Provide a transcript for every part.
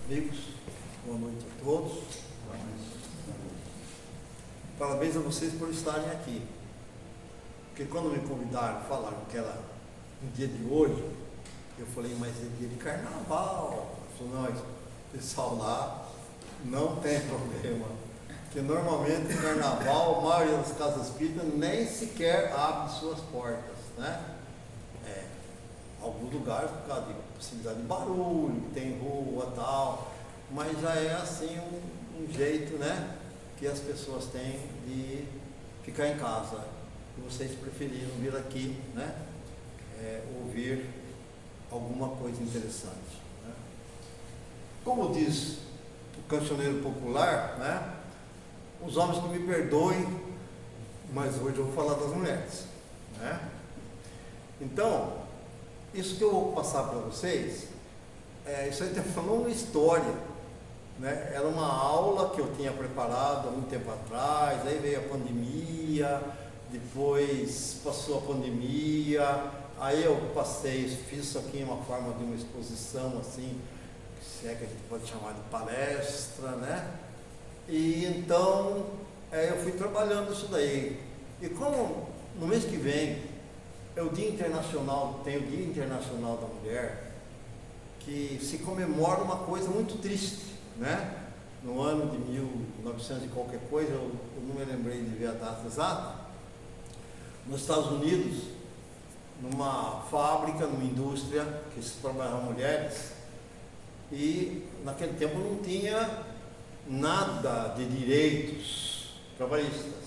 amigos, boa noite a todos. Parabéns a vocês por estarem aqui. Porque quando me convidaram, falaram que era no dia de hoje, eu falei, mas é dia de carnaval. Eu falei, não, pessoal lá não tem problema. Porque normalmente no carnaval, a maioria das casas espíritas nem sequer abre suas portas, né? Alguns lugares por causa de possibilidade de barulho, tem rua e tal, mas já é assim um jeito, né, que as pessoas têm de ficar em casa. E vocês preferiram vir aqui, né, ouvir alguma coisa interessante, né? Como diz o cancioneiro popular, né, os homens que me perdoem, mas hoje eu vou falar das mulheres, né? Então, isso que eu vou passar para vocês, isso aí tem uma história, né? Era uma aula que eu tinha preparado há muito tempo atrás, aí veio a pandemia, depois passou a pandemia, aí eu fiz isso aqui em uma forma de uma exposição assim, se é que a gente pode chamar de palestra, né? E então eu fui trabalhando isso daí. E como no mês que vem tem o Dia Internacional da Mulher, que se comemora uma coisa muito triste, né? No ano de 1900 e qualquer coisa, eu não me lembrei de ver a data exata, nos Estados Unidos, numa fábrica, numa indústria que se trabalhavam mulheres, e naquele tempo não tinha nada de direitos trabalhistas.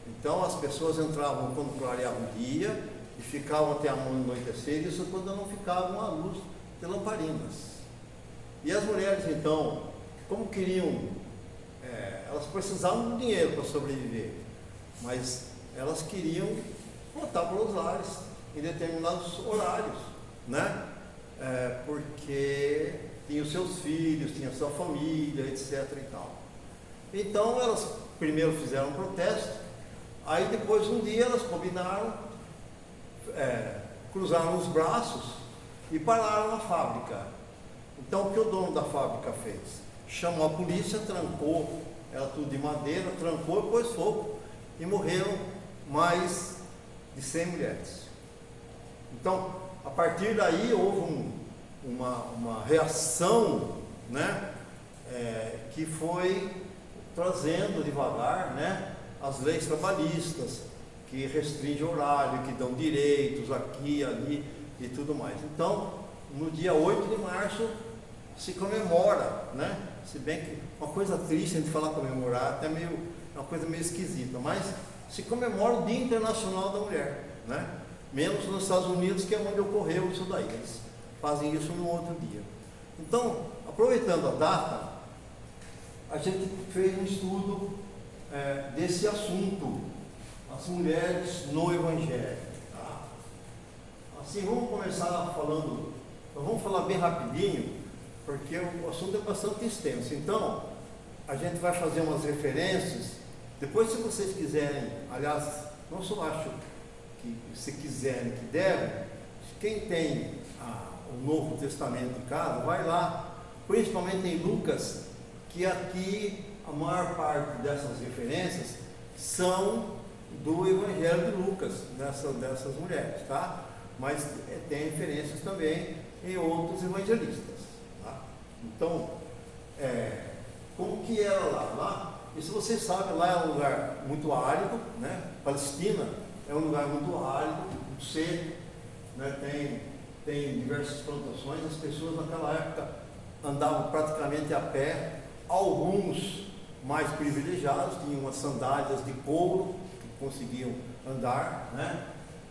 Então as pessoas entravam quando clareava o dia e ficavam até a anoitecer, isso quando não ficavam à luz de lamparinas. E as mulheres então, como queriam, elas precisavam de dinheiro para sobreviver, mas elas queriam voltar para os lares em determinados horários, né? Porque tinham seus filhos, tinham sua família, etc. e tal. Então elas primeiro fizeram um protesto. Aí depois um dia elas combinaram, cruzaram os braços e pararam a fábrica. Então o que o dono da fábrica fez? Chamou a polícia, trancou, era tudo de madeira, trancou e pôs fogo. E morreram mais de 100 mulheres. Então, a partir daí houve uma reação, né, que foi trazendo devagar, né, as leis trabalhistas, que restringem horário, que dão direitos aqui, ali e tudo mais. Então, no dia 8 de março, se comemora, né? Se bem que uma coisa triste a gente falar comemorar, até é uma coisa meio esquisita, mas se comemora o Dia Internacional da Mulher, né? Menos nos Estados Unidos, que é onde ocorreu isso daí. Eles fazem isso no outro dia. Então, aproveitando a data, a gente fez um estudo desse assunto, as mulheres no Evangelho, tá? Assim, vamos começar falando, vamos falar bem rapidinho, porque o assunto é bastante extenso. Então, a gente vai fazer umas referências, depois se vocês quiserem, aliás, não só acho que se quiserem que devem, quem tem o Novo Testamento em casa, vai lá, principalmente em Lucas, que aqui a maior parte dessas referências são do Evangelho de Lucas, dessas mulheres, tá? Mas tem referências também em outros evangelistas, tá? Então, como que era lá? E se vocês sabem, lá é um lugar muito árido, né? Palestina é um lugar muito árido, muito seco, né? Tem diversas plantações, as pessoas naquela época andavam praticamente a pé, alguns mais privilegiados tinham umas sandálias de couro que conseguiam andar, né?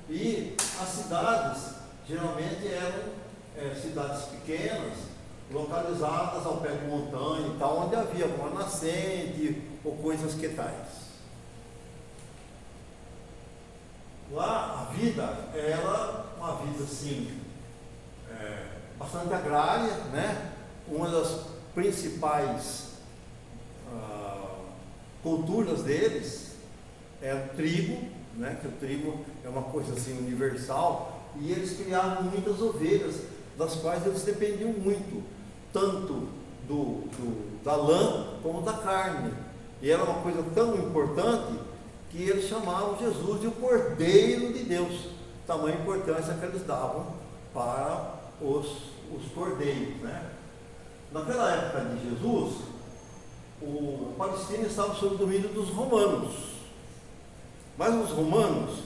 E as cidades geralmente eram cidades pequenas, localizadas ao pé de montanha e tal, onde havia uma nascente ou coisas que tais. Lá a vida era uma vida assim, bastante agrária, né? Uma das principais culturas deles é o trigo, né? Que o trigo é uma coisa assim universal, e eles criavam muitas ovelhas, das quais eles dependiam muito, tanto da lã como da carne. E era uma coisa tão importante que eles chamavam Jesus de o Cordeiro de Deus. Tamanha importância que eles davam para os cordeiros, né? Naquela época de Jesus, a Palestina estava sob o domínio dos romanos. Mas os romanos,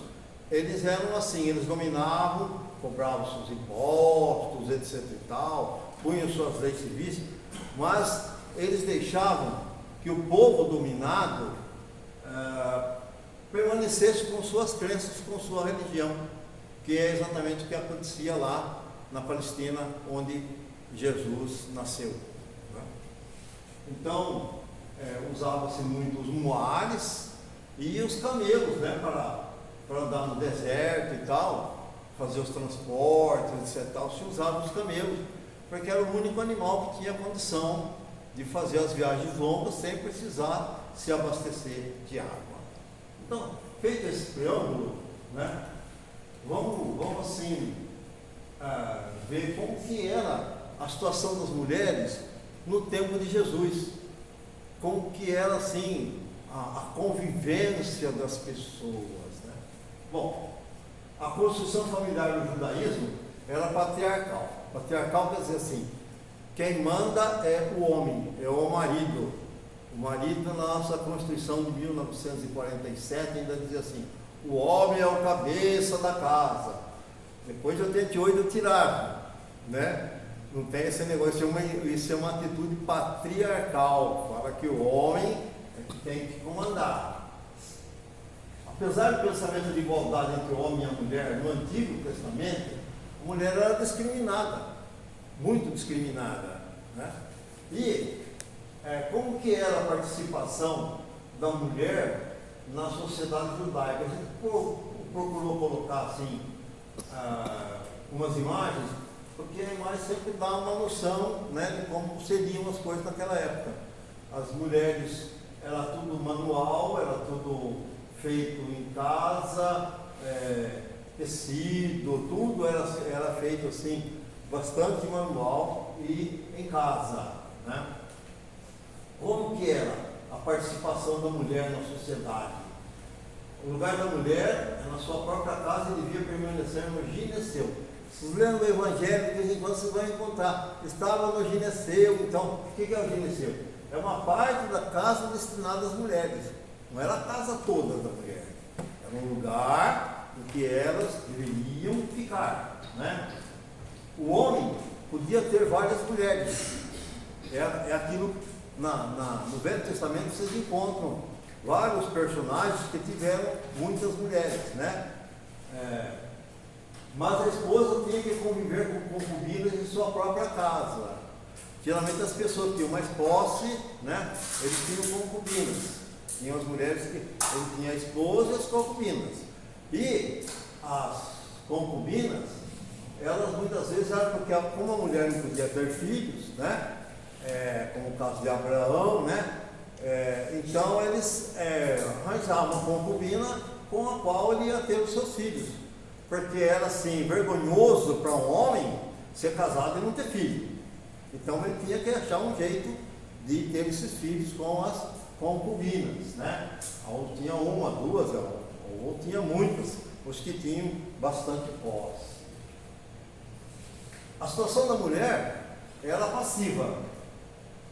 eles eram assim, eles dominavam, cobravam seus impostos, etc e tal, punham suas leis civis, mas eles deixavam que o povo dominado permanecesse com suas crenças, com sua religião, que é exatamente o que acontecia lá na Palestina, onde Jesus nasceu, né? Então, usava-se muito os muares e os camelos, né, para andar no deserto e tal, fazer os transportes, etc. Tal, se usava os camelos, porque era o único animal que tinha condição de fazer as viagens longas sem precisar se abastecer de água. Então, feito esse preâmbulo, né, vamos assim ver como que era a situação das mulheres no tempo de Jesus, como que era assim a convivência das pessoas, né? Bom, a construção familiar no judaísmo era patriarcal. Patriarcal quer dizer assim, quem manda é o homem, é o marido. O marido, na nossa Constituição de 1947, ainda dizia assim: o homem é o cabeça da casa. Depois de 88 tiraram, né? Não tem esse negócio, isso é uma atitude patriarcal, fala que o homem é que tem que comandar. Apesar do pensamento de igualdade entre o homem e a mulher no Antigo Testamento, a mulher era discriminada, muito discriminada, né? E como que era a participação da mulher na sociedade judaica? A gente procurou colocar assim umas imagens, porque a imagem sempre dá uma noção, né, de como seriam as coisas naquela época. As mulheres, era tudo manual, era tudo feito em casa, tecido, tudo era feito assim, bastante manual e em casa, né? Como que era a participação da mulher na sociedade? O lugar da mulher é na sua própria casa e devia permanecer no gineceu. Vocês lendo o Evangelho, de vez em quando vocês vão encontrar, estava no gineceu. Então, o que é o gineceu? É uma parte da casa destinada às mulheres, não era a casa toda da mulher, era um lugar em que elas deveriam ficar, né? O homem podia ter várias mulheres, é aquilo, no Velho Testamento vocês encontram vários personagens que tiveram muitas mulheres, né? Mas a esposa tinha que conviver com concubinas em sua própria casa. Geralmente as pessoas que tinham mais posse, né, eles tinham concubinas. Tinham as mulheres que ele tinha a esposa e as concubinas. E as concubinas, elas muitas vezes eram porque, como a mulher não podia ter filhos, né, como o caso de Abraão, né, então eles arranjavam uma concubina com a qual ele ia ter os seus filhos. Porque era assim, vergonhoso para um homem ser casado e não ter filho. Então ele tinha que achar um jeito de ter esses filhos com as concubinas, né? Ou tinha uma, duas, ou tinha muitas, os que tinham bastante posse. A situação da mulher era passiva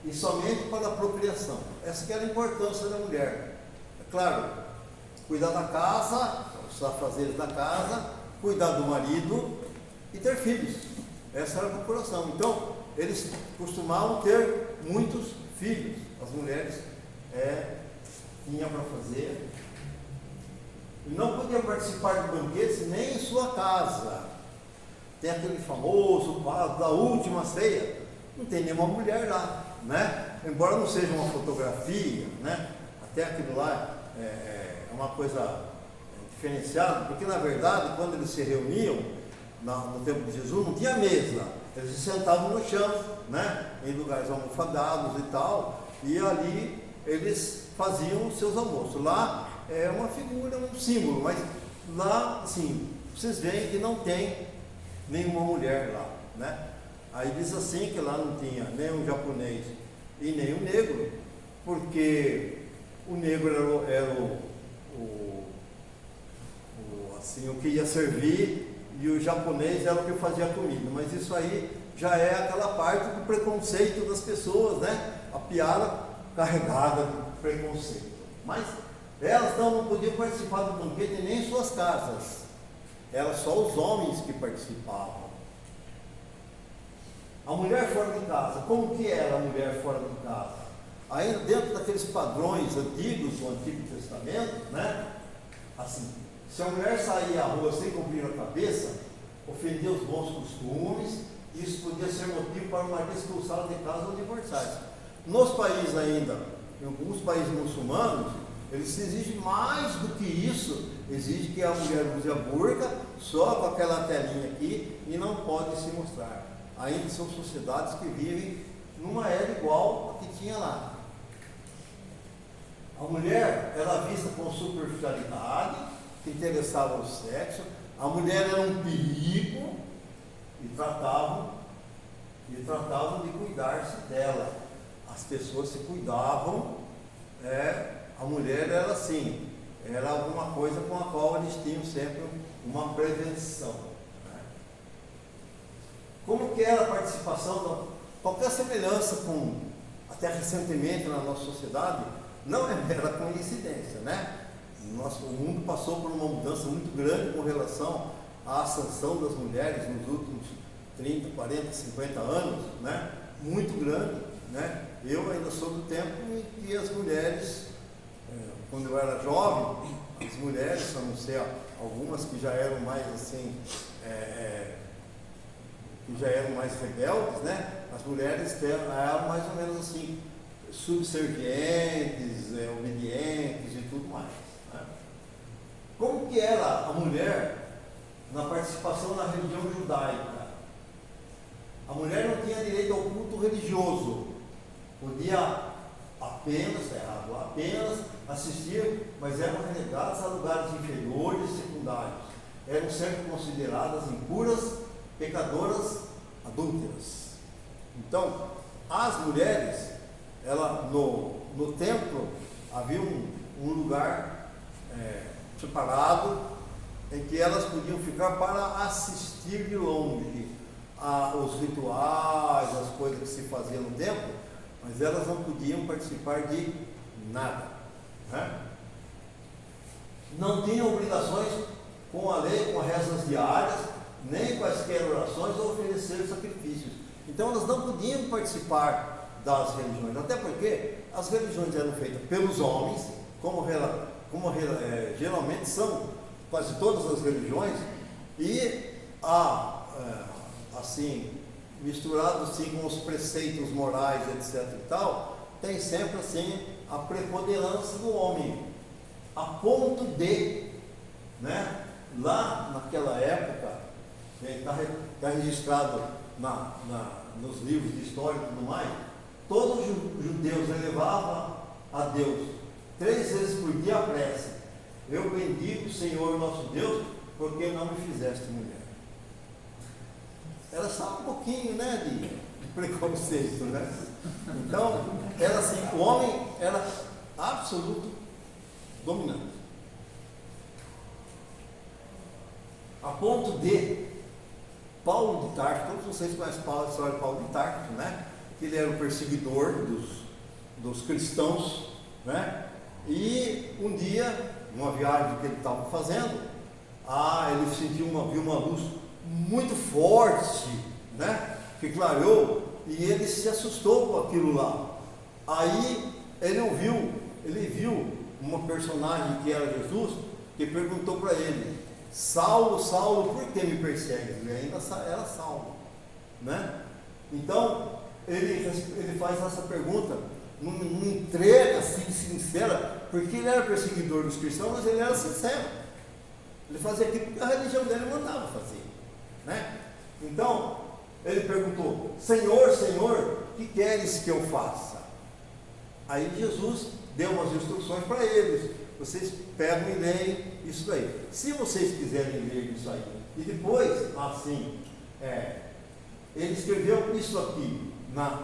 e somente para a procriação. Essa que era a importância da mulher. É claro, cuidar da casa, os afazeres da casa, cuidar do marido e ter filhos. Essa era a procuração. Então, eles costumavam ter muitos filhos. As mulheres tinham para fazer. E não podiam participar de banquetes nem em sua casa. Tem aquele famoso quadro da última ceia. Não tem nenhuma mulher lá, né? Embora não seja uma fotografia, né? Até aquilo lá é uma coisa diferenciado, porque na verdade, quando eles se reuniam no tempo de Jesus, não tinha mesa, eles se sentavam no chão, né, em lugares almofadados e tal, e ali eles faziam os seus almoços. Lá é uma figura, um símbolo, mas lá, assim, vocês veem que não tem nenhuma mulher lá, né? Aí diz assim que lá não tinha nem um japonês e nem o negro, porque o negro era assim, o que ia servir, e o japonês era o que fazia a comida. Mas isso aí já é aquela parte do preconceito das pessoas, né? A piada carregada de preconceito. Mas elas não podiam participar do banquete nem em suas casas. Era só os homens que participavam. A mulher fora de casa, como que era a mulher fora de casa? Ainda dentro daqueles padrões antigos do Antigo Testamento, né? Assim, se a mulher sair à rua sem cobrir a cabeça, ofendia os bons costumes, isso podia ser motivo para uma expulsá-la de casa ou divorciar-se. Nos países ainda, em alguns países muçulmanos, eles exigem mais do que isso, exigem que a mulher use a burca, só com aquela telinha aqui, e não pode se mostrar. Ainda são sociedades que vivem numa era igual a que tinha lá. A mulher era vista com superficialidade, que interessava o sexo. A mulher era um perigo e tratavam de cuidar-se dela. As pessoas se cuidavam. A mulher era assim, era alguma coisa com a qual eles tinham sempre uma prevenção. Como que era a participação? Qualquer semelhança com, até recentemente na nossa sociedade, não é mera coincidência, né? O mundo passou por uma mudança muito grande com relação à ascensão das mulheres nos últimos 30, 40, 50 anos, né? Muito grande, né? Eu ainda sou do tempo em que as mulheres, quando eu era jovem, as mulheres, a não ser algumas que já eram mais assim, que já eram mais rebeldes, né? As mulheres eram mais ou menos assim, subservientes, obedientes e tudo mais. Né? Como que era a mulher na participação na religião judaica? A mulher não tinha direito ao culto religioso, podia apenas assistir, mas eram relegadas a lugares inferiores e secundários. Eram sempre consideradas impuras, pecadoras, adúlteras. Então, as mulheres, no templo havia um lugar separado em que elas podiam ficar para assistir de longe os rituais, as coisas que se faziam no templo, mas elas não podiam participar de nada, né? Não tinham obrigações com a lei, com rezas diárias, nem quaisquer orações ou oferecer sacrifícios. Então elas não podiam participar das religiões, até porque as religiões eram feitas pelos homens, como geralmente são quase todas as religiões, e assim, misturado assim com os preceitos morais, etc e tal, tem sempre assim a preponderância do homem, a ponto de, né, lá naquela época, está registrado nos livros de história e tudo mais, todos os judeus elevavam a Deus 3 vezes por dia a prece: eu bendigo o Senhor nosso Deus, porque não me fizeste mulher. Era só um pouquinho, né, de preconceito, né? Então, era assim, o homem era absoluto dominante. A ponto de Paulo de Tarso, todos vocês conhecem a história de Paulo de Tarso, né? Que ele era o perseguidor dos cristãos, né? E um dia, numa viagem que ele estava fazendo, ele viu uma luz muito forte, né? Que clareou, e ele se assustou com aquilo lá. Aí ele viu uma personagem que era Jesus, que perguntou para ele: Saulo, Saulo, por que me persegues? Ele ainda era Saulo, né? Então ele faz essa pergunta numa entrega assim sincera, porque ele era perseguidor dos cristãos, mas ele era sincero. Ele fazia aquilo que a religião dele mandava fazer, né? Então ele perguntou: Senhor, Senhor, o que queres que eu faça? Aí Jesus deu umas instruções para eles: vocês pegam e leem isso daí. Se vocês quiserem ler isso aí, e depois, assim, ele escreveu isso aqui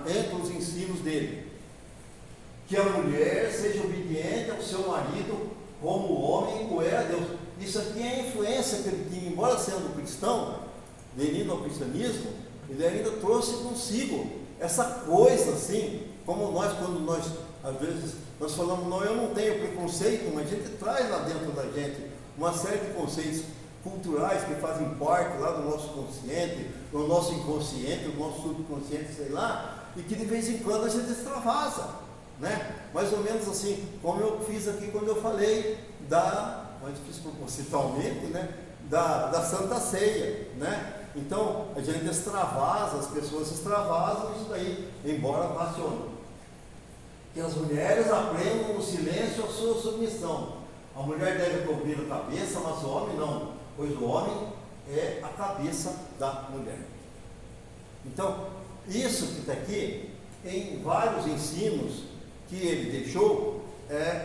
entre os ensinos dele: que a mulher seja obediente ao seu marido como o homem o é a Deus. Isso aqui é a influência que ele tinha, embora sendo cristão, aderindo ao cristianismo, ele ainda trouxe consigo essa coisa assim, como nós, quando nós, às vezes, nós falamos, não, eu não tenho preconceito, mas a gente traz lá dentro da gente uma série de conceitos culturais que fazem parte lá do nosso consciente, do nosso inconsciente, do nosso subconsciente, sei lá, e que de vez em quando a gente extravasa, né? Mais ou menos assim, como eu fiz aqui quando eu falei mas fiz propositalmente, né? Da Santa Ceia, né? Então, a gente extravasa, as pessoas extravasam isso daí, embora passione. Que as mulheres aprendam no silêncio a sua submissão. A mulher deve cobrir a cabeça, mas o homem não, pois o homem é a cabeça da mulher. Então, isso que está aqui, em vários ensinos que ele deixou,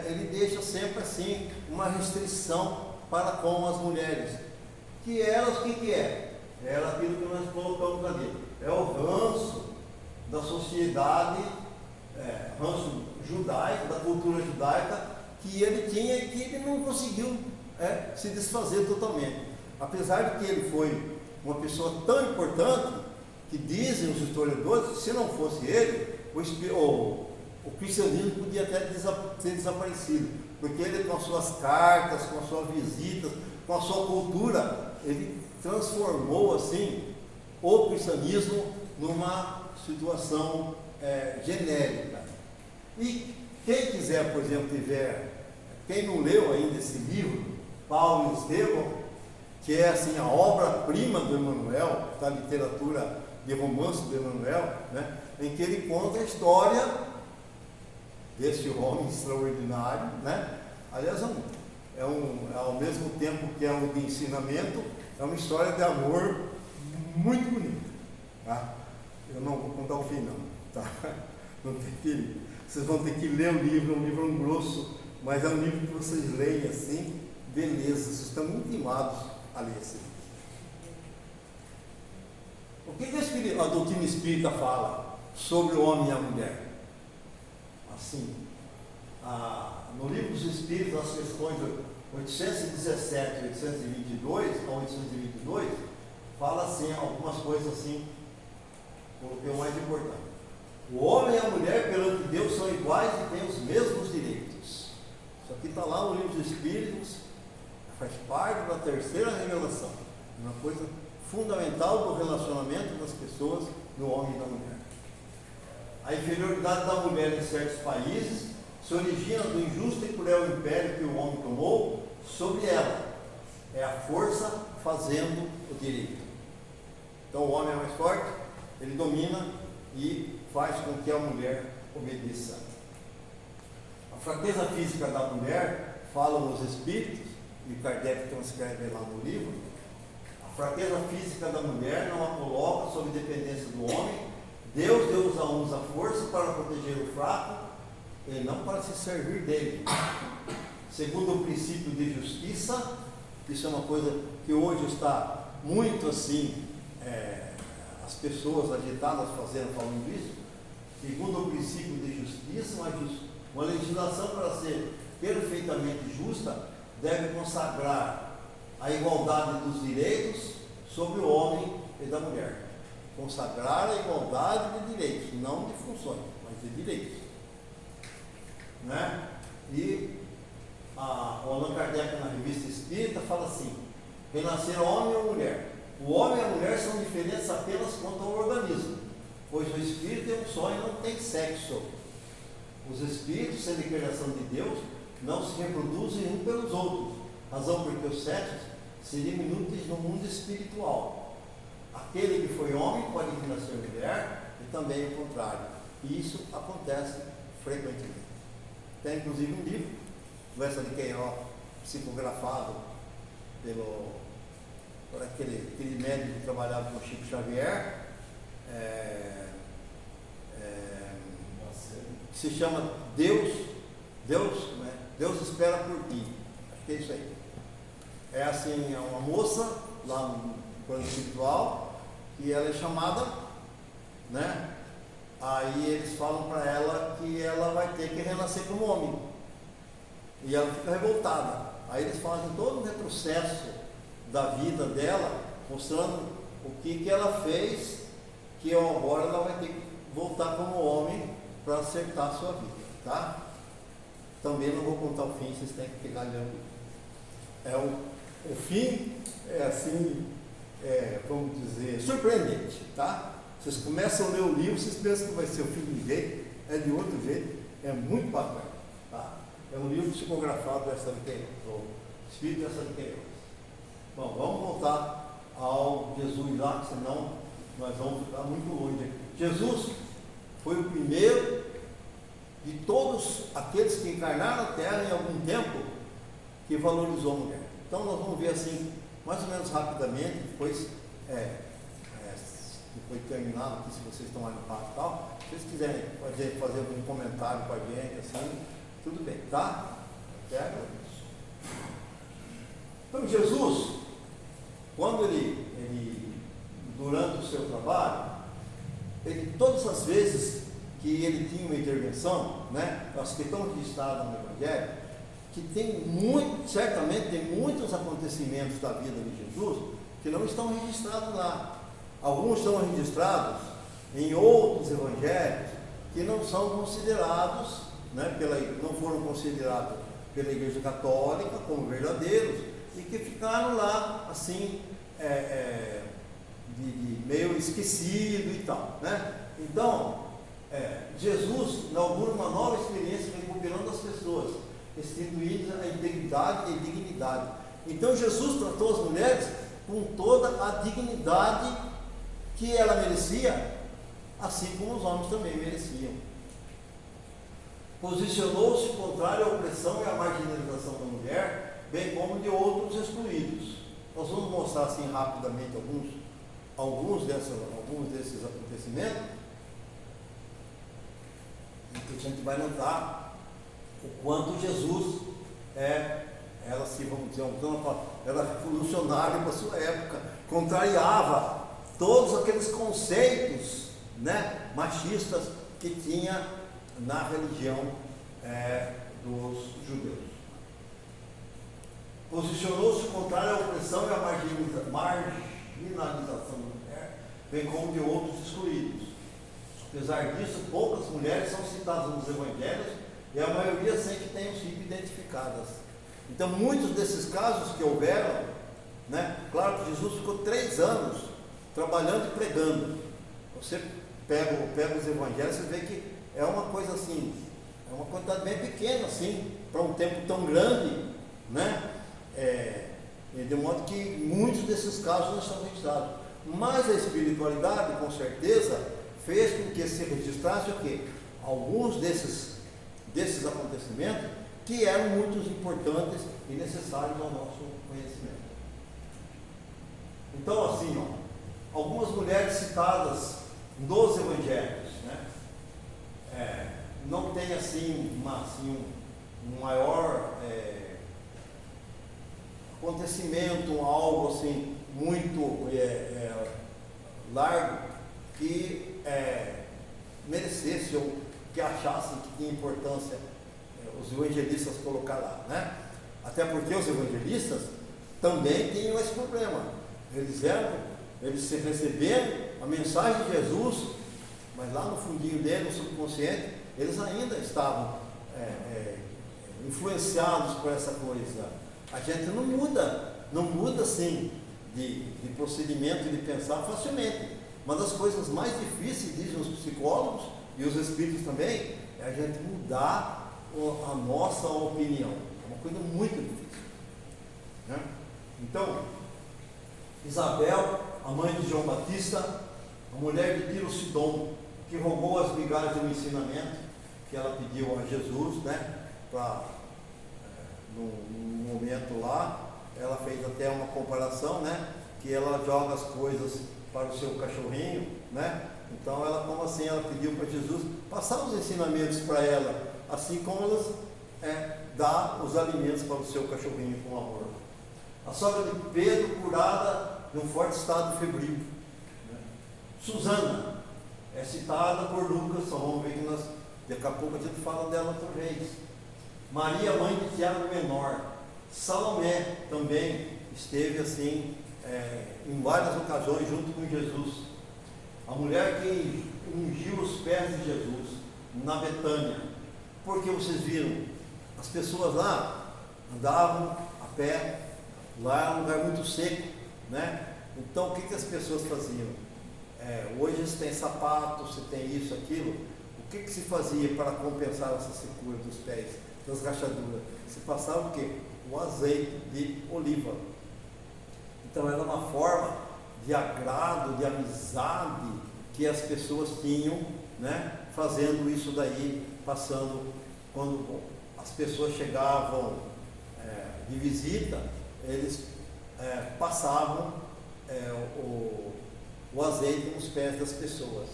ele deixa sempre assim, uma restrição para com as mulheres. Que elas, o que é? É aquilo que nós colocamos ali. É o ranço da sociedade, ranço judaico, da cultura judaica, que ele tinha e que ele não conseguiu se desfazer totalmente. Apesar de que ele foi uma pessoa tão importante, que dizem os historiadores, que se não fosse ele, o cristianismo podia até ter desaparecido, porque ele, com as suas cartas, com as suas visitas, com a sua cultura, ele transformou assim o cristianismo numa situação genérica. E quem quiser, por exemplo, quem não leu ainda esse livro, Paulo e Estevão, que é assim a obra-prima do Emmanuel, da literatura de romance do Emmanuel, né, em que ele conta a história desse homem extraordinário, né? Aliás, ao mesmo tempo que é um de ensinamento, é uma história de amor muito bonita, tá? Eu não vou contar o fim não, tá? Não tem que, vocês vão ter que ler o livro, é um livro grosso, mas é um livro que vocês leem assim, beleza, vocês estão muito animados a ler esse livro. O que a doutrina espírita fala sobre o homem e a mulher? Assim, no livro dos Espíritos, as questões 817, 822 a 822, fala assim, algumas coisas assim, que é o mais importante. O homem e a mulher perante Deus são iguais e têm os mesmos direitos. Isso aqui está lá no livro dos Espíritos, faz parte da terceira revelação, uma coisa fundamental do relacionamento das pessoas, do homem e da mulher. A inferioridade da mulher em certos países se origina do injusto e cruel império que o homem tomou sobre ela. É a força fazendo o direito. Então o homem é mais forte, ele domina e faz com que a mulher obedeça. A fraqueza física da mulher, falam os Espíritos, e Kardec transcreve lá no livro, a fraqueza física da mulher não a coloca sob dependência do homem. Deus deu a uns a força para proteger o fraco e não para se servir dele. Segundo o princípio de justiça, isso é uma coisa que hoje está muito assim, as pessoas agitadas falando isso. Segundo o princípio de justiça, uma legislação para ser perfeitamente justa deve consagrar a igualdade dos direitos sobre o homem e da mulher. Consagrar a igualdade de direitos, não de funções, mas de direitos, né? E o Allan Kardec, na Revista Espírita, fala assim: renascer homem ou mulher. O homem e a mulher são diferentes apenas quanto ao organismo, pois o espírito é um só e não tem sexo. Os espíritos, sendo criação de Deus, não se reproduzem uns pelos outros, razão porque os sexos seriam inúteis no mundo espiritual. Aquele que foi homem pode renascer mulher e também o contrário. E isso acontece frequentemente. Tem inclusive um livro, Conversa de Queiroz, psicografado por aquele médico que trabalhava com Chico Xavier, que se chama Deus espera por ti. Acho que é isso aí. É assim, é uma moça lá no plano espiritual, e ela é chamada, né? Aí eles falam para ela que ela vai ter que renascer como homem. E ela fica revoltada. Aí eles fazem todo um retrocesso da vida dela, mostrando o que ela fez, que agora ela vai ter que voltar como homem para acertar a sua vida, tá? Também não vou contar o fim, vocês têm que pegar ali. O fim é assim, vamos dizer, surpreendente, tá? Vocês começam a ler o livro, vocês pensam que vai ser o fim de um jeito, é de outro jeito, é muito bacana, tá? É um livro psicografado dessa Queiroz, o Espírito dessa Queiroz. Bom, vamos voltar ao Jesus lá, senão nós vamos ficar muito longe aqui. Jesus foi o primeiro de todos aqueles que encarnaram a Terra em algum tempo que valorizou a mulher. Então nós vamos ver assim, mais ou menos rapidamente, depois terminado aqui, se vocês estão ali no papo e tal, se vocês quiserem fazer algum comentário com a gente, assim, tudo bem, tá? Então Jesus, quando ele durante o seu trabalho, todas as vezes que ele tinha uma intervenção, né, as que estão registradas no Evangelho, que certamente tem muitos acontecimentos da vida de Jesus que não estão registrados lá. Alguns estão registrados em outros evangelhos que não são considerados, né, não foram considerados pela Igreja Católica como verdadeiros e que ficaram lá assim, meio esquecido e tal, né? Então, Jesus inaugura uma nova experiência recuperando as pessoas, restituindo a integridade e dignidade. Então Jesus tratou as mulheres com toda a dignidade que ela merecia, assim como os homens também mereciam. Posicionou-se contrário à opressão e à marginalização da mulher, bem como de outros excluídos. Nós vamos mostrar assim rapidamente alguns desses acontecimentos, e a gente vai notar o quanto Jesus ela se, vamos dizer, era revolucionária para a sua época, contrariava todos aqueles conceitos, né, machistas que tinha na religião dos judeus. Posicionou-se contrário à opressão e à marginalização da mulher, bem como de outros excluídos. Apesar disso, poucas mulheres são citadas nos evangelhos e a maioria sem que tenham sido identificadas. Então, muitos desses casos que houveram, né, claro que Jesus ficou 3 anos trabalhando e pregando. Você pega os evangelhos, você vê que é uma coisa assim, é uma quantidade bem pequena assim, para um tempo tão grande, né? De modo que muitos desses casos não estão registrados. Mas a espiritualidade, com certeza, fez com que se registrasse o quê? Alguns desses acontecimentos que eram muito importantes e necessários ao nosso conhecimento. Então, assim, algumas mulheres citadas nos evangelhos, né? Não tem assim, um maior acontecimento, algo assim muito largo que merecesse ou que achassem que tinha importância os evangelistas colocar lá, né? Até porque os evangelistas também tinham esse problema. Eles receberam a mensagem de Jesus, mas lá no fundinho dele, no subconsciente, eles ainda estavam influenciados por essa coisa. A gente não muda assim de procedimento e de pensar facilmente. Uma das coisas mais difíceis, dizem os psicólogos e os espíritos também, é a gente mudar a nossa opinião. É uma coisa muito difícil, né? Então, Isabel, a mãe de João Batista, a mulher de Tiro Sidom, que roubou as migalhas do ensinamento que ela pediu a Jesus, né? No momento lá, ela fez até uma comparação, né? Que ela joga as coisas para o seu cachorrinho, né? Então ela, como assim, ela pediu para Jesus passar os ensinamentos para ela, assim como elas dá os alimentos para o seu cachorrinho com amor. A sogra de Pedro, curada de um forte estado febril, né? Susana é citada por Lucas, só vamos ver que nós Daqui a pouco a gente fala dela outra vez. Maria, mãe de Tiago Menor. Salomé também esteve assim, em várias ocasiões junto com Jesus. A mulher que ungiu os pés de Jesus na Betânia. Porque vocês viram, as pessoas lá andavam a pé, lá era um lugar muito seco, né? Então o que as pessoas faziam? Hoje você tem sapato, você tem isso, aquilo. O que se fazia para compensar essa secura dos pés, das rachaduras? Se passava o quê? O azeite de oliva. Então era uma forma de agrado, de amizade que as pessoas tinham, né? Fazendo isso daí, passando, quando as pessoas chegavam de visita, eles passavam o azeite nos pés das pessoas.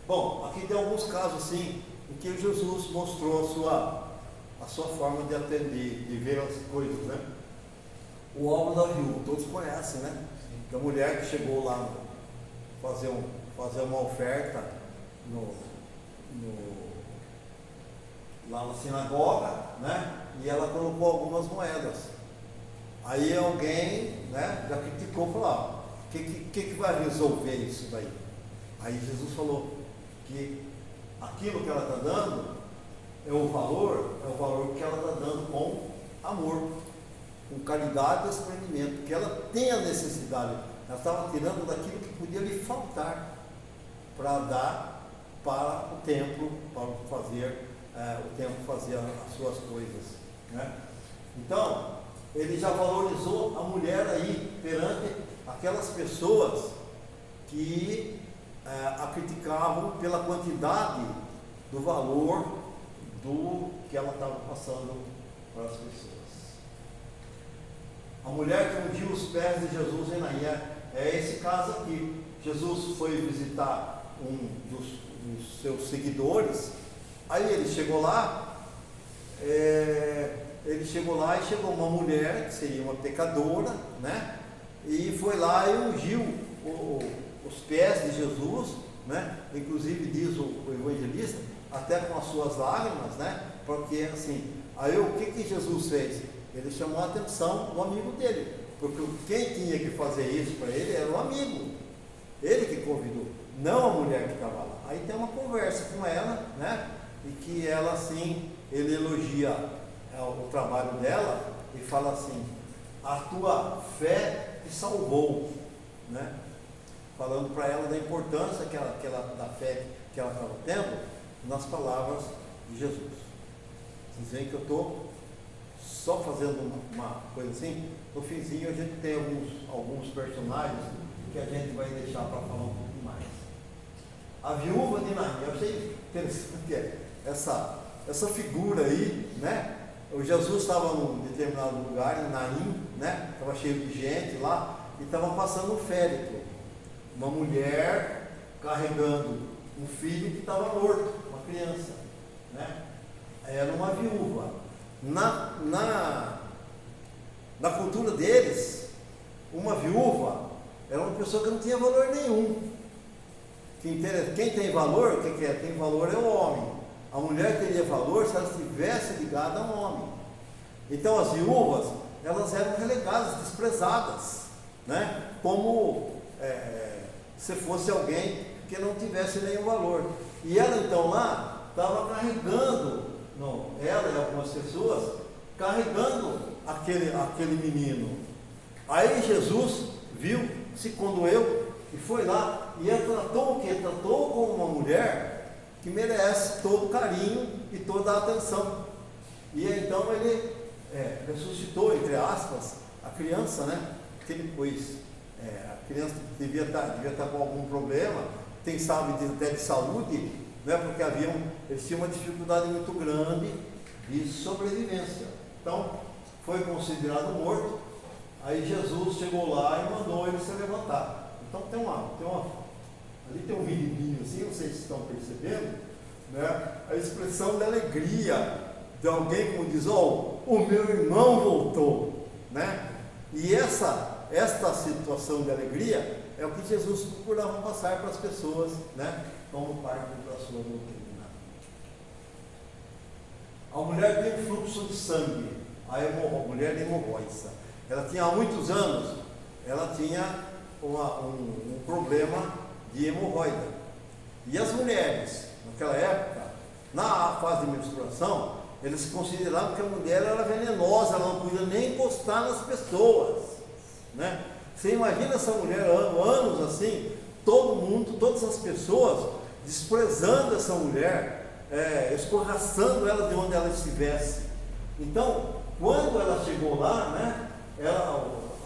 Bom, aqui tem alguns casos assim, em que Jesus mostrou a sua forma de atender, de ver as coisas, né? O alvo da viúva, todos conhecem, né? Da mulher que chegou lá fazer uma oferta lá na sinagoga, né? E ela colocou algumas moedas. Aí alguém, né, já criticou, falou: o que vai resolver isso daí? Aí Jesus falou que aquilo que ela está dando é o valor que ela está dando com amor, com caridade e desprendimento, que ela tem a necessidade. Ela estava tirando daquilo que podia lhe faltar para dar para o templo, para fazer o templo fazer as suas coisas, né? Então ele já valorizou a mulher aí perante aquelas pessoas que a criticavam pela quantidade do valor do que ela estava passando para as pessoas. A mulher que ungiu os pés de Jesus em Naim é esse caso aqui. Jesus foi visitar um dos seus seguidores, aí ele chegou lá, e chegou uma mulher, que seria uma pecadora, né? E foi lá e ungiu os pés de Jesus, né? Inclusive diz o evangelista, até com as suas lágrimas, né? Porque assim, aí o que Jesus fez? Ele chamou a atenção do amigo dele, porque quem tinha que fazer isso para ele era o amigo, ele que convidou, não a mulher que estava lá. Aí tem uma conversa com ela, né? E que ela assim, ele elogia o trabalho dela e fala assim: a tua fé te salvou, né? Falando para ela da importância da fé que ela estava tendo nas palavras de Jesus. Vocês veem que eu estou só fazendo uma coisa assim. No finzinho a gente tem alguns personagens que a gente vai deixar para falar um pouco mais. A viúva de Naim, eu achei interessante essa figura aí, né? O Jesus estava num determinado lugar, em Naim, né? Estava cheio de gente lá, e estava passando um féretro. Uma mulher carregando um filho que estava morto, uma criança, né? Era uma viúva. Na cultura deles, uma viúva era uma pessoa que não tinha valor nenhum. Quem tem valor, o que é? Tem valor é o homem. A mulher teria valor se ela estivesse ligada a um homem. Então as viúvas, elas eram relegadas, desprezadas, né? Como se fosse alguém que não tivesse nenhum valor. E ela então lá estava carregando, ela e algumas pessoas, carregando aquele menino. Aí Jesus viu, se condoeu e foi lá, e ele tratou o quê? Tratou como uma mulher que merece todo o carinho e toda a atenção. E então ele ressuscitou, entre aspas, a criança, né? Que depois a criança devia estar com algum problema, quem sabe até de saúde, né? Porque eles tinham uma dificuldade muito grande de sobrevivência. Então foi considerado morto. Aí Jesus chegou lá e mandou ele se levantar. Então ali tem um menininho assim, não sei se estão percebendo, né? A expressão da alegria de alguém, como diz: o meu irmão voltou, né? E esta situação de alegria é o que Jesus procurava passar para as pessoas, né? como parte da sua doutrina. A mulher tem fluxo de sangue, a mulher hemorroida. Ela tinha há muitos anos, ela tinha um problema de hemorroida. E as mulheres, naquela época, na fase de menstruação, eles consideravam que a mulher era venenosa, ela não podia nem encostar nas pessoas, né? Você imagina essa mulher anos assim, todo mundo, todas as pessoas desprezando essa mulher, escorraçando ela de onde ela estivesse. Então, quando ela chegou lá, né,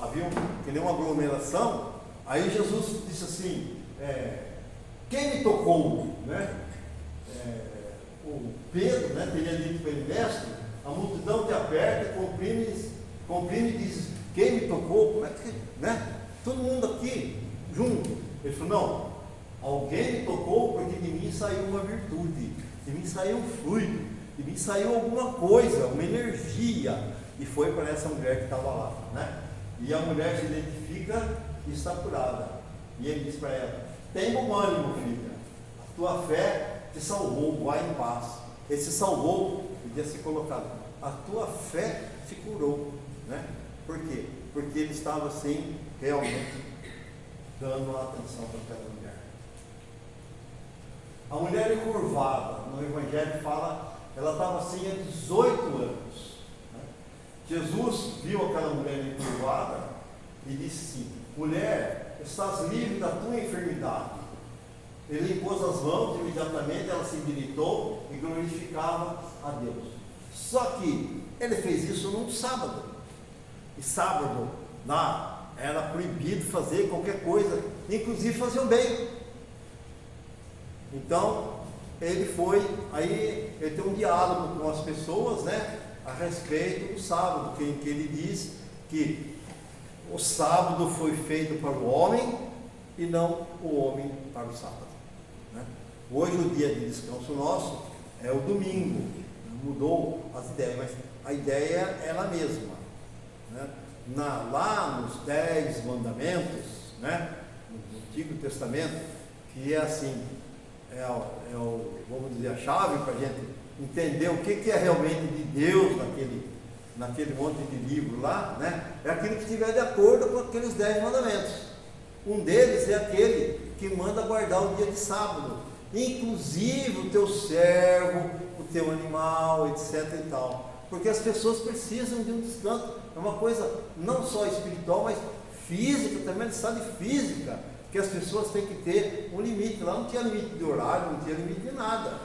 havia que nem uma aglomeração, aí Jesus disse assim, quem me tocou? Né? O Pedro, né, teria dito para ele, mestre, a multidão te aperta, comprime e diz, quem me tocou? Como é que, né? Todo mundo aqui, junto. Ele falou, não, alguém me tocou porque de mim saiu uma virtude, de mim saiu um fluido, de mim saiu alguma coisa, uma energia, e foi para essa mulher que estava lá, né? E a mulher se identifica e está curada. E ele diz para ela, tem bom ânimo, filha, a tua fé te salvou, vai em paz. Esse salvou, podia ser colocado, a tua fé te curou, né? Por quê? Porque ele estava assim, realmente, dando atenção para aquela mulher. A mulher encurvada, no Evangelho fala, ela estava assim há 18 anos. Né? Jesus viu aquela mulher encurvada e disse assim, mulher, estás livre da tua enfermidade. Ele impôs as mãos, imediatamente ela se endireitou e glorificava a Deus. Só que ele fez isso num sábado. E sábado, lá, era proibido fazer qualquer coisa, inclusive fazer o bem. Então, ele foi, aí ele tem um diálogo com as pessoas, né, a respeito do sábado, que ele diz que o sábado foi feito para o homem e não o homem para o sábado. Né? Hoje o dia de descanso nosso é o domingo, mudou as ideias, mas a ideia é a mesma. Né? Lá nos 10 mandamentos, né, no Antigo Testamento, que é assim, vamos dizer, a chave para a gente entender o que é realmente de Deus naquele monte de livro lá, né? É aquilo que estiver de acordo com aqueles 10 mandamentos. Um deles é aquele que manda guardar o dia de sábado, inclusive o teu servo, o teu animal, etc. e tal, porque as pessoas precisam de um descanso. É uma coisa não só espiritual, mas física, também necessária física, que as pessoas têm que ter um limite. Lá não tinha limite de horário, não tinha limite de nada.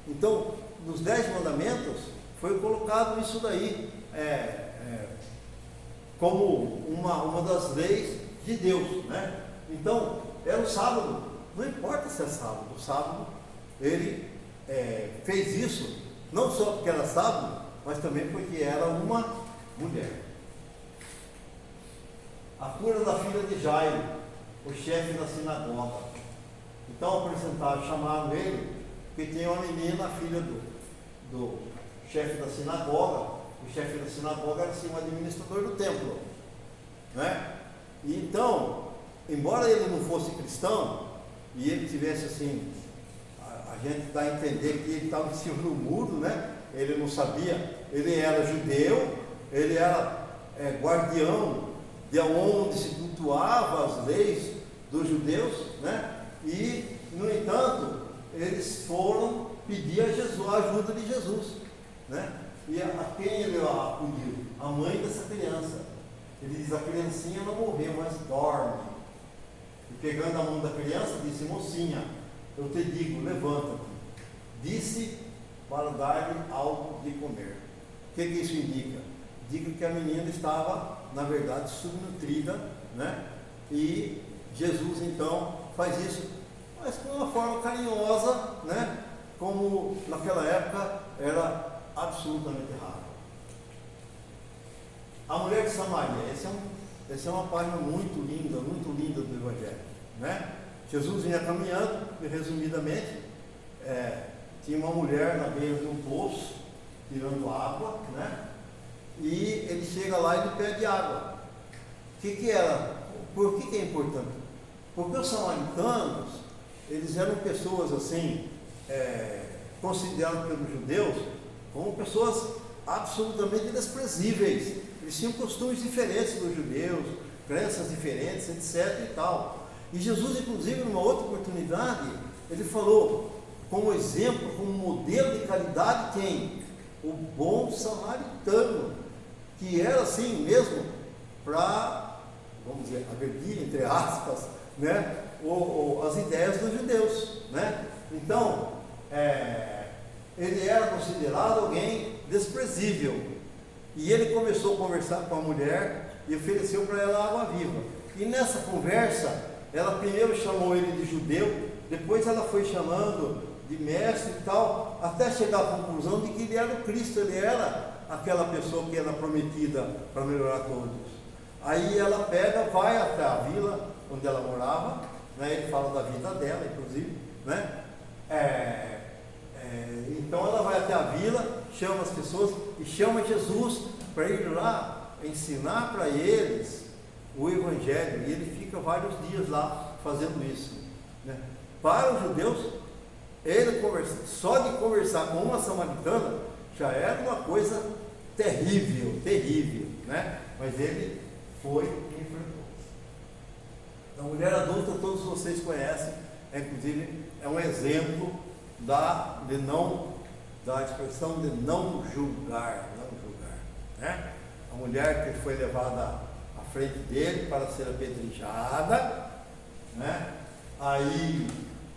Então, nos 10 mandamentos, foi colocado isso daí como uma das leis de Deus, né? Então, era o sábado, não importa se é sábado, o sábado, ele fez isso, não só porque era sábado, mas também porque era uma mulher. A cura da filha de Jairo, o chefe da sinagoga. Então apresentaram, chamaram ele, porque tinha uma menina, a filha do chefe da sinagoga. O chefe da sinagoga era assim, um administrador do templo, né? E então, embora ele não fosse cristão, e ele tivesse assim, a gente dá a entender que ele estava em cima do muro, né? Ele não sabia, ele era judeu, ele era guardião de onde se cultuava as leis dos judeus, né? E, no entanto, eles foram pedir a Jesus, a ajuda de Jesus, né? E a quem ele acudiu? A mãe dessa criança. Ele diz, a criancinha não morreu, mas dorme. E pegando a mão da criança, disse, mocinha, eu te digo, levanta-te. Disse para dar-lhe algo de comer. O que isso indica? Indica que a menina estava, na verdade, subnutrida, né? E Jesus, então, faz isso, mas com uma forma carinhosa, né? Como naquela época era absolutamente raro. A mulher de Samaria, essa é uma página muito linda do Evangelho, né? Jesus vinha caminhando, e resumidamente, tinha uma mulher na beira de um poço, tirando água, né? E ele chega lá e ele pede água. O que era? Por que é importante? Porque os samaritanos, eles eram pessoas assim, consideradas pelos judeus como pessoas absolutamente desprezíveis. Eles tinham costumes diferentes dos judeus, crenças diferentes, etc. e tal. E Jesus, inclusive, numa outra oportunidade, ele falou como exemplo, como modelo de caridade, quem? O bom samaritano, que era assim mesmo para, vamos dizer, agredir, entre aspas, né, as ideias dos judeus, né? Então, ele era considerado alguém desprezível, e ele começou a conversar com a mulher e ofereceu para ela água viva. E nessa conversa, ela primeiro chamou ele de judeu, depois ela foi chamando de mestre e tal, até chegar à conclusão de que ele era o Cristo, ele era aquela pessoa que era prometida para melhorar todos. Aí ela pega, vai até a vila onde ela morava, né? Ele fala da vida dela, inclusive, né? Então ela vai até a vila, chama as pessoas e chama Jesus para ir lá ensinar para eles o Evangelho, e ele fica vários dias lá fazendo isso, né? Para os judeus, só de conversar com uma samaritana já era uma coisa terrível, terrível, né? Mas ele foi e enfrentou. A mulher adulta, todos vocês conhecem, inclusive é um exemplo da expressão de não julgar, né? A mulher que foi levada à frente dele para ser apedrejada, né? Aí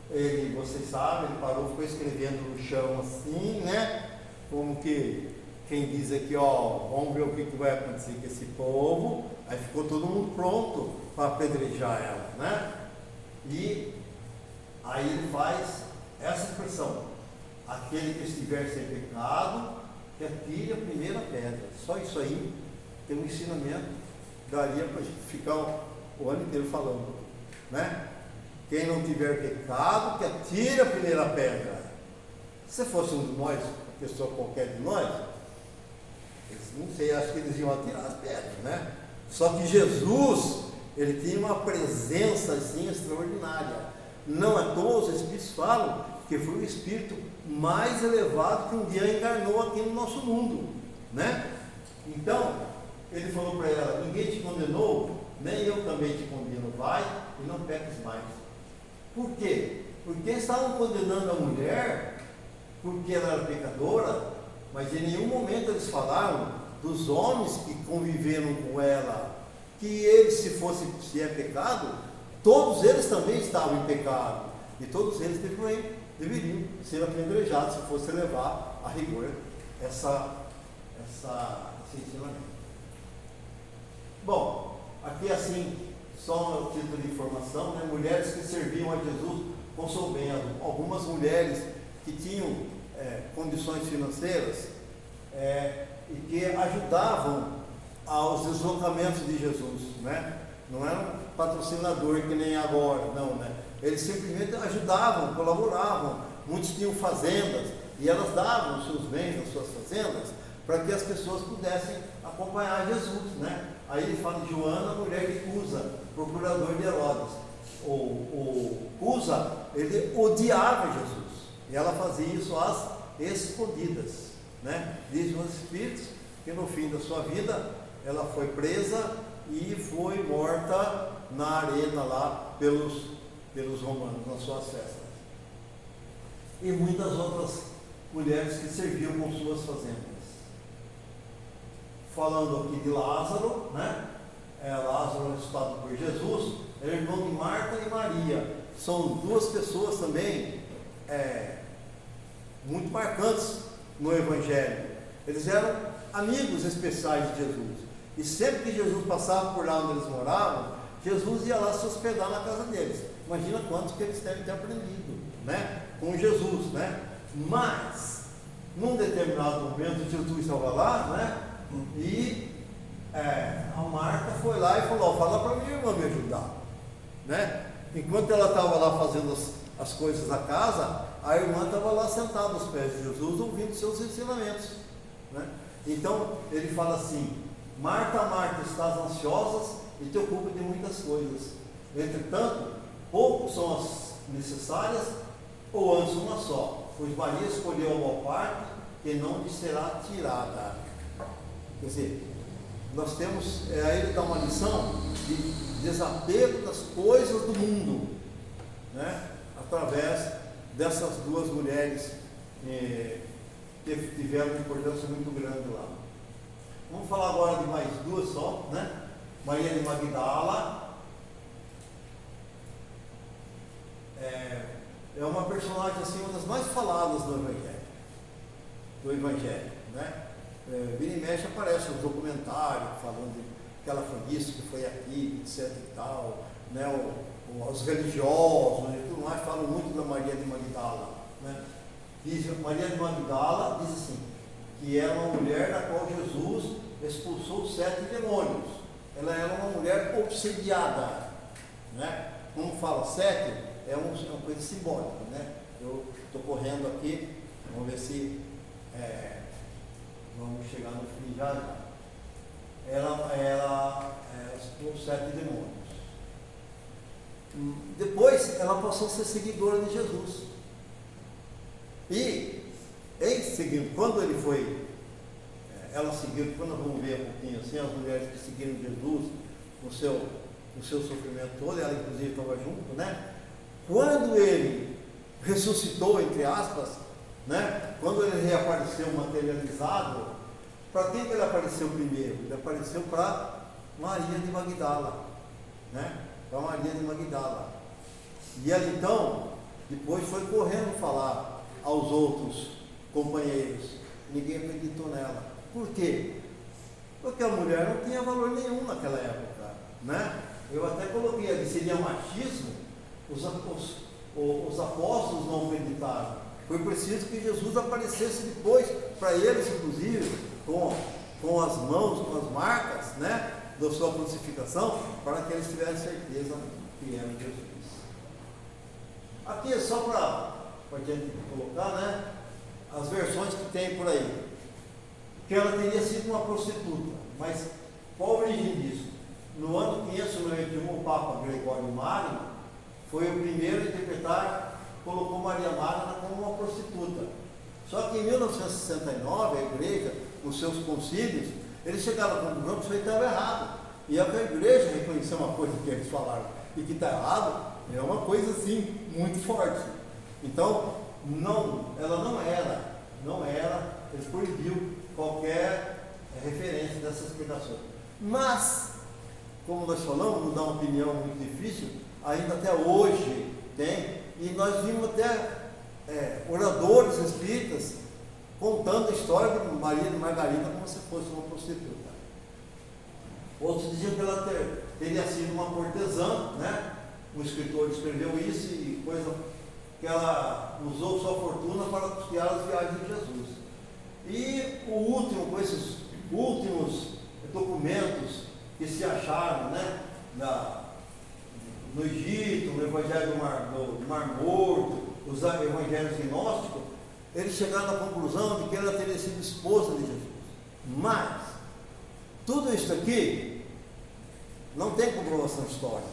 ele, vocês sabem, ele parou, ficou escrevendo no chão assim, né? Como que quem diz aqui, ó, vamos ver o que vai acontecer com esse povo. Aí ficou todo mundo pronto para apedrejar ela, né? E aí ele faz essa expressão: aquele que estiver sem pecado, que atire a primeira pedra. Só isso aí tem um ensinamento, daria para a gente ficar o ano inteiro falando, né? Quem não tiver pecado, que atire a primeira pedra. Se fosse um de nós, uma pessoa qualquer de nós, não sei, acho que eles iam atirar as pedras, né? Só que Jesus, ele tinha uma presença assim extraordinária. Não à toa os Espíritos falam que foi o Espírito mais elevado que um dia encarnou aqui no nosso mundo, né? Então, ele falou para ela: ninguém te condenou, nem eu também te condeno, vai e não peques mais. Por quê? Porque estavam condenando a mulher porque ela era pecadora, mas em nenhum momento eles falaram dos homens que conviveram com ela, que eles, se é pecado, todos eles também estavam em pecado, e todos eles deveriam ser apedrejados se fosse levar a rigor esse ensinamento. Bom, aqui assim, só no título de informação, né? Mulheres que serviam a Jesus com seu bem. Algumas mulheres que tinham condições financeiras e que ajudavam aos deslocamentos de Jesus, né? Não era um patrocinador que nem agora, não, né? Eles simplesmente ajudavam, colaboravam. Muitos tinham fazendas e elas davam os seus bens nas suas fazendas para que as pessoas pudessem acompanhar Jesus, né? Aí ele fala de Joana, mulher de Cusa, procurador de Herodes. O Cusa, ele odiava Jesus, e ela fazia isso às escondidas, né? Dizem os Espíritos que no fim da sua vida ela foi presa e foi morta na arena lá pelos romanos, nas suas festas. E muitas outras mulheres que serviam com suas fazendas. Falando aqui de Lázaro, né? Lázaro, ressuscitado por Jesus, era irmão de Marta e Maria. São duas pessoas também muito marcantes no Evangelho. Eles eram amigos especiais de Jesus. E sempre que Jesus passava por lá onde eles moravam, Jesus ia lá se hospedar na casa deles. Imagina quantos que eles devem ter aprendido, né? Com Jesus, né? Mas, num determinado momento, Jesus estava lá, né? E a Marta foi lá e falou: fala para minha irmã me ajudar, né? Enquanto ela estava lá fazendo as coisas da casa, a irmã estava lá sentada aos pés de Jesus, ouvindo seus ensinamentos, né? Então ele fala assim: Marta, Marta, estás ansiosas e te ocupa de muitas coisas, entretanto poucos são necessárias, ou antes uma só, pois Maria escolheu a boa parte, que não lhe será tirada. Quer dizer, nós temos, aí ele dá uma lição de desapego das coisas do mundo, né? Através dessas duas mulheres que tiveram uma importância muito grande lá. Vamos falar agora de mais duas só, né? Maria de Magdala é uma personagem assim, uma das mais faladas do Evangelho, né? Vira e mexe aparece um documentário falando que ela foi isso, que foi aqui, etc e tal, né? Os religiosos e tudo mais falam muito da Maria de Magdala, né? Maria de Magdala diz assim, que era uma mulher da qual Jesus expulsou 7 demônios. Ela era uma mulher obsediada, né? Como fala 7, é uma coisa simbólica, né? Eu estou correndo aqui, vamos ver se vamos chegar no fim já. Ela expulsou 7 demônios. Depois ela passou a ser seguidora de Jesus. E em seguida, quando ele foi, ela seguiu, quando nós vamos ver um pouquinho assim, as mulheres que seguiram Jesus no seu sofrimento todo, ela inclusive estava junto, né? Quando ele ressuscitou, entre aspas, né? Quando ele reapareceu materializado, para quem que ele apareceu primeiro? Ele apareceu para Maria de Magdala, né? Para Maria de Magdala. E ela então, depois foi correndo falar aos outros companheiros. Ninguém acreditou nela. Por quê? Porque a mulher não tinha valor nenhum naquela época, né? Eu até coloquei ali, seria machismo, os apóstolos não acreditaram. Foi preciso que Jesus aparecesse depois, para eles inclusive, com as mãos, com as marcas, né, da sua crucificação, para que eles tivessem certeza que era Jesus. Aqui é só para a gente colocar, né, as versões que tem por aí. Que ela teria sido uma prostituta, mas qual a origem disso? No ano 591, o Papa Gregório Magno foi o primeiro a interpretar, colocou Maria Magna como uma prostituta. Só que em 1969, a igreja, os seus concílios, eles chegaram à conclusão que isso aí estava errado. E a igreja reconheceu uma coisa que eles falaram e que está errado, é uma coisa assim, muito forte. Então, ela não era, eles proibiu qualquer referência dessas explicações. Mas, como nós falamos, não dá uma opinião muito difícil, ainda até hoje tem, e nós vimos até oradores espíritas contando a história de Maria de Margarida como se fosse uma prostituta. Outros diziam que ela teria sido uma cortesã, né? Um escritor escreveu isso e coisa que ela usou sua fortuna para custear as viagens de Jesus. E o último, com esses últimos documentos que se acharam, né, no Egito, no Evangelho do Mar Morto, os evangelhos gnósticos, eles chegaram à conclusão de que ela teria sido esposa de Jesus. Mas, tudo isso aqui não tem comprovação histórica.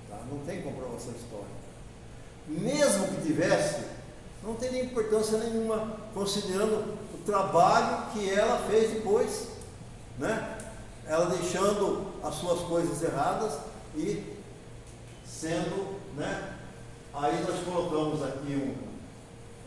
Tá? Não tem comprovação histórica. Mesmo que tivesse, não teria importância nenhuma, considerando o trabalho que ela fez depois, né? Ela deixando as suas coisas erradas e sendo, né? Aí nós colocamos aqui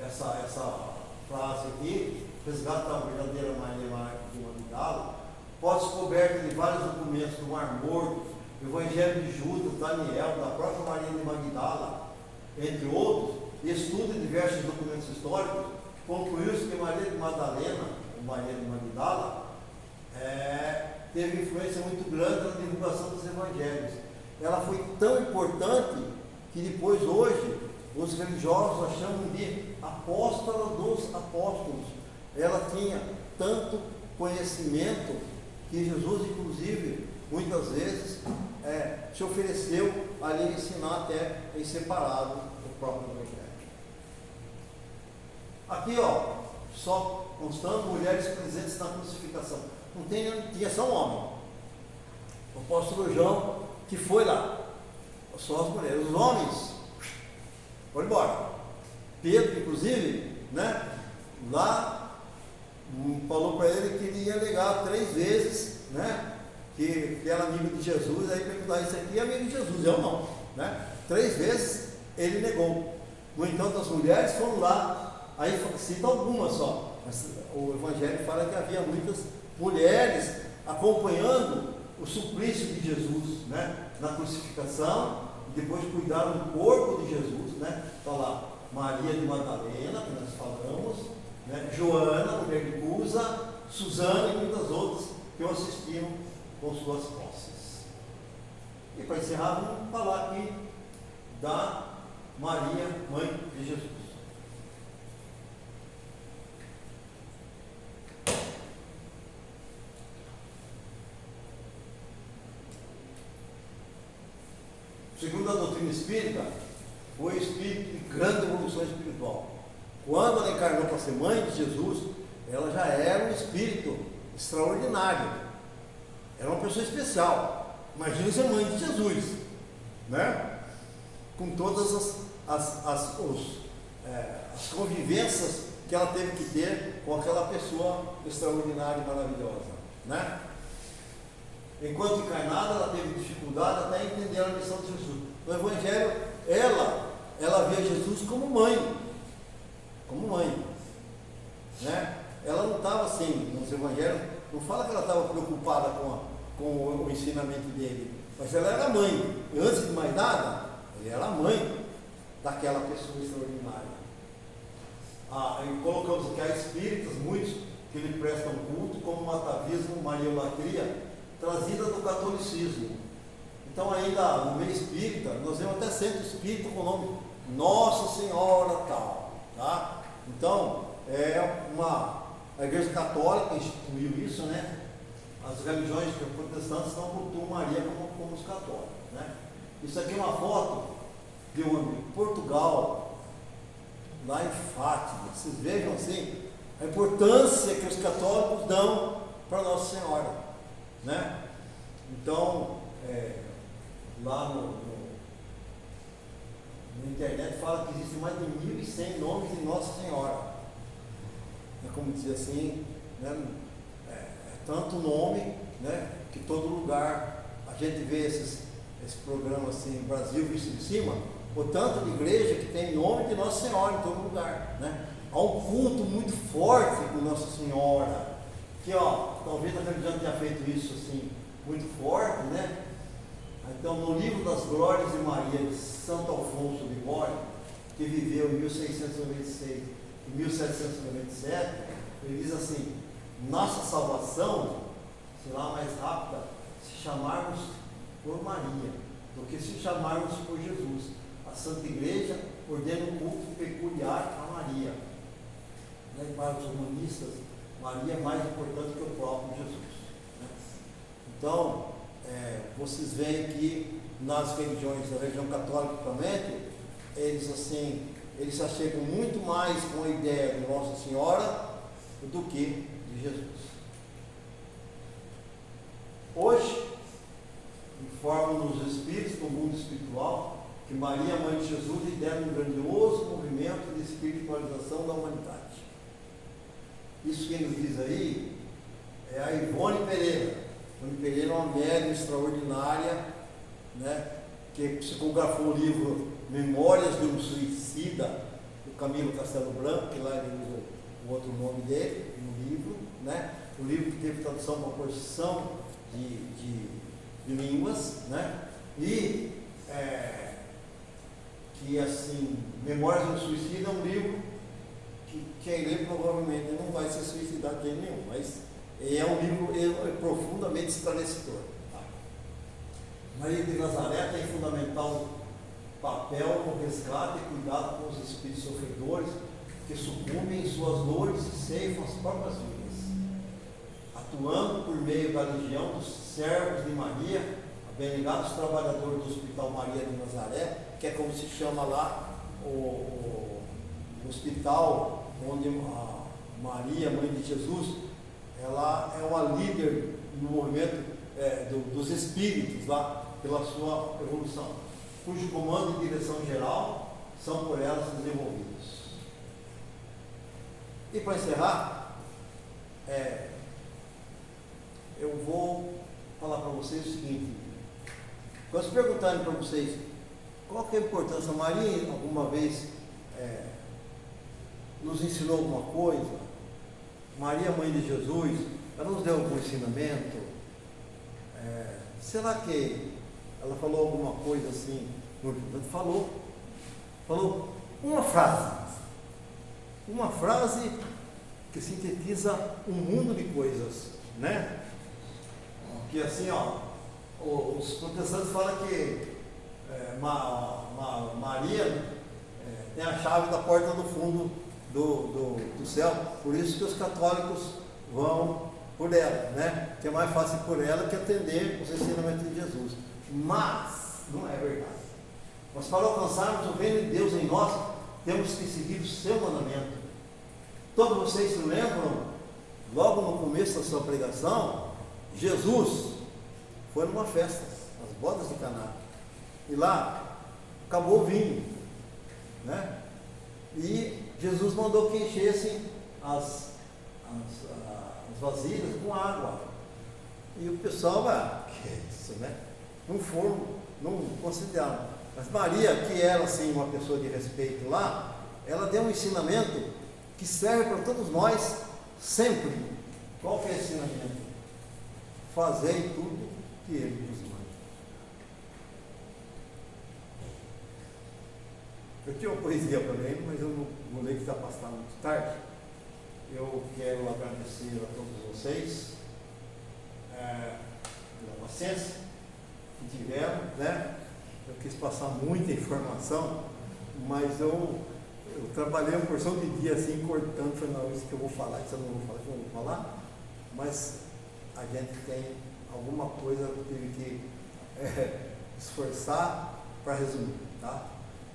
essa frase aqui, resgata a verdadeira Maria de Magdala, pós-coberta de vários documentos do Mar Morto, Evangelho de Judas, Daniel, da própria Maria de Magdala, entre outros, estudo de diversos documentos históricos, concluiu-se que Maria de Madalena, ou Maria de Magdala, teve influência muito grande na divulgação dos evangelhos. Ela foi tão importante que depois, hoje, os religiosos a chamam de apóstola dos apóstolos. Ela tinha tanto conhecimento que Jesus, inclusive, muitas vezes se ofereceu a lhe ensinar até em separado o próprio evangelho. Aqui, ó, só constando mulheres presentes na crucificação. Não tinha só um homem. O apóstolo João, que foi lá. Só as mulheres. Os homens Foi embora. Pedro, inclusive, né, lá falou para ele que ele ia negar 3 vezes, né, que era amigo de Jesus. Aí perguntar, isso aqui é amigo de Jesus? Eu não, né? 3 vezes ele negou. No entanto, as mulheres foram lá, aí cita algumas só, mas o Evangelho fala que havia muitas mulheres acompanhando o suplício de Jesus, né, na crucificação, e depois cuidaram do corpo de Jesus, né? Está lá Maria de Madalena, que nós falamos, né? Joana, mulher de Cusa, Susana e muitas outras que o assistiram com suas posses. E para encerrar, vamos falar aqui da Maria, mãe de Jesus. Segundo a doutrina espírita, foi espírito de grande evolução espiritual. Quando ela encarnou para ser mãe de Jesus, ela já era um espírito extraordinário. Era uma pessoa especial. Imagina ser mãe de Jesus, né? Com todas as convivências que ela teve que ter com aquela pessoa extraordinária e maravilhosa, né? Enquanto encarnada, ela teve dificuldade até em entender a missão de Jesus. No Evangelho, ela via Jesus como mãe, né? Ela não estava assim, nos Evangelhos, não fala que ela estava preocupada com o ensinamento dele, mas ela era mãe. E antes de mais nada, ele era mãe daquela pessoa extraordinária. E colocamos aqui há espíritas, muitos que lhe prestam culto, como o atavismo, mariolatria, trazida do catolicismo. Então, ainda no meio espírita, nós vemos até centro espírita com o nome Nossa Senhora tal, tá? Então, a Igreja Católica instituiu isso, né? As religiões protestantes não cultuam Maria como os católicos, né? Isso aqui é uma foto de Portugal, lá em Fátima. Vocês vejam assim a importância que os católicos dão para Nossa Senhora, né? Então, lá na internet fala que existem mais de 1.100 nomes de Nossa Senhora. É como dizer assim, né? Tanto nome, né, que todo lugar a gente vê esse programa assim, Brasil visto de cima, o tanto de igreja que tem nome de Nossa Senhora em todo lugar, né? Há um culto muito forte com Nossa Senhora, que talvez a religião tenha feito isso assim, muito forte, né? Então, no livro das Glórias de Maria, de Santo Alfonso de Ligório, que viveu em 1696 e 1797, ele diz assim: nossa salvação será mais rápida se chamarmos por Maria do que se chamarmos por Jesus. A Santa Igreja ordena um culto peculiar a Maria. Né? Para os humanistas, Maria é mais importante que o próprio Jesus. Né? Então, vocês veem que nas religiões, da religião católica principalmente, eles se achegam muito mais com a ideia de Nossa Senhora do que de Jesus. Hoje, informam-nos os espíritos do mundo espiritual que Maria, mãe de Jesus, lidera um grandioso movimento de espiritualização da humanidade. Isso quem nos diz aí é a Ivone Pereira. Ivone Pereira é uma médium extraordinária, né, que psicografou o livro Memórias de um Suicida, do Camilo Castelo Branco, que lá ele usa o outro nome dele no livro, né? O livro que teve tradução para uma porção de línguas, né? E que assim, Memórias de um Suicida é um livro que quem lê provavelmente não vai se suicidar de jeito nenhum, mas é um livro profundamente esclarecedor. Tá? Maria de Nazaré tem fundamental papel no resgate e cuidado com os espíritos sofredores que sucumbem em suas dores e ceifam as próprias vidas, atuando por meio da legião dos servos de Maria, abnegados trabalhadores do Hospital Maria de Nazaré, que é como se chama lá o hospital onde a Maria, mãe de Jesus, ela é uma líder no movimento dos espíritos lá, pela sua evolução, cujo comando e direção geral são por elas desenvolvidos. E para encerrar, eu vou falar para vocês o seguinte: quando se perguntarem para vocês qual que é a importância, Maria alguma vez nos ensinou alguma coisa, Maria, mãe de Jesus, ela nos deu algum ensinamento, será que ela falou alguma coisa assim? Falou uma frase que sintetiza um mundo de coisas, né? Que assim, os protestantes falam que Maria tem a chave da porta do fundo do céu, por isso que os católicos vão por ela, né? Que é mais fácil por ela que atender os ensinamentos de Jesus. Mas não é verdade. Mas para alcançarmos o reino de Deus em nós, temos que seguir o seu mandamento. Todos vocês se lembram, logo no começo da sua pregação, Jesus foi numa festa, as bodas de Caná, e lá acabou o vinho, né? E Jesus mandou que enchessem as vasilhas com água, e o pessoal, que é isso, né? Não foram, não consideraram. Mas Maria, que era assim uma pessoa de respeito lá, ela deu um ensinamento que serve para todos nós sempre. Qual que é o ensinamento? Fazei tudo que Ele nos manda. Eu tinha uma poesia para ler, mas eu não vou ler que está passando muito tarde. Eu quero agradecer a todos vocês pela paciência que tiveram, né? Eu quis passar muita informação, mas eu trabalhei uma porção de dia assim, cortando, falei, não, isso que eu vou falar, isso eu não vou falar, isso eu não vou falar, mas a gente tem alguma coisa que teve que esforçar para resumir, tá?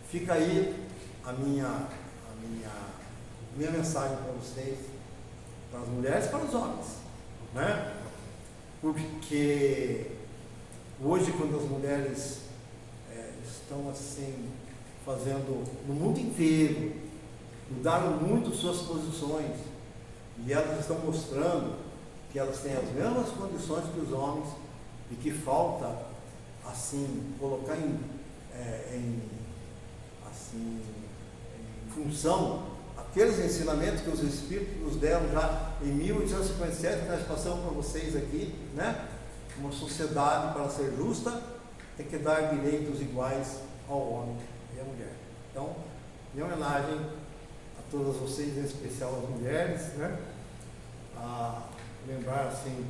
Fica aí a minha mensagem para vocês, para as mulheres e para os homens, né? Porque hoje, quando as mulheres estão assim, fazendo no mundo inteiro, mudaram muito suas posições, e elas estão mostrando que elas têm as mesmas condições que os homens, e que falta, assim, colocar em função aqueles ensinamentos que os Espíritos nos deram já em 1857, que nós passamos para vocês aqui, né? Uma sociedade, para ser justa, tem que dar direitos iguais ao homem e à mulher. Então, minha homenagem a todas vocês, em especial as mulheres, né? A lembrar, assim,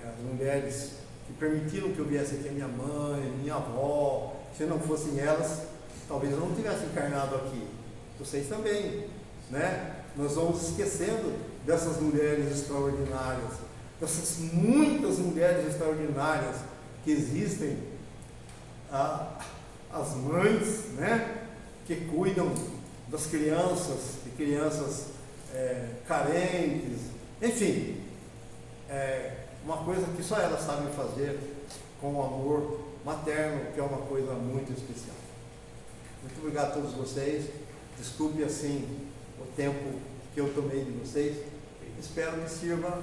as mulheres que permitiram que eu viesse aqui, a minha mãe, minha avó. Se não fossem elas, talvez eu não tivesse encarnado aqui. Vocês também, né? Nós vamos esquecendo dessas mulheres extraordinárias, dessas muitas mulheres extraordinárias que existem, as mães, né? Que cuidam das crianças, de crianças carentes, enfim, uma coisa que só elas sabem fazer com o amor materno, que é uma coisa muito especial. Muito obrigado a todos vocês. Desculpe assim o tempo que eu tomei de vocês. Espero que sirva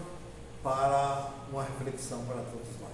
para uma reflexão para todos nós.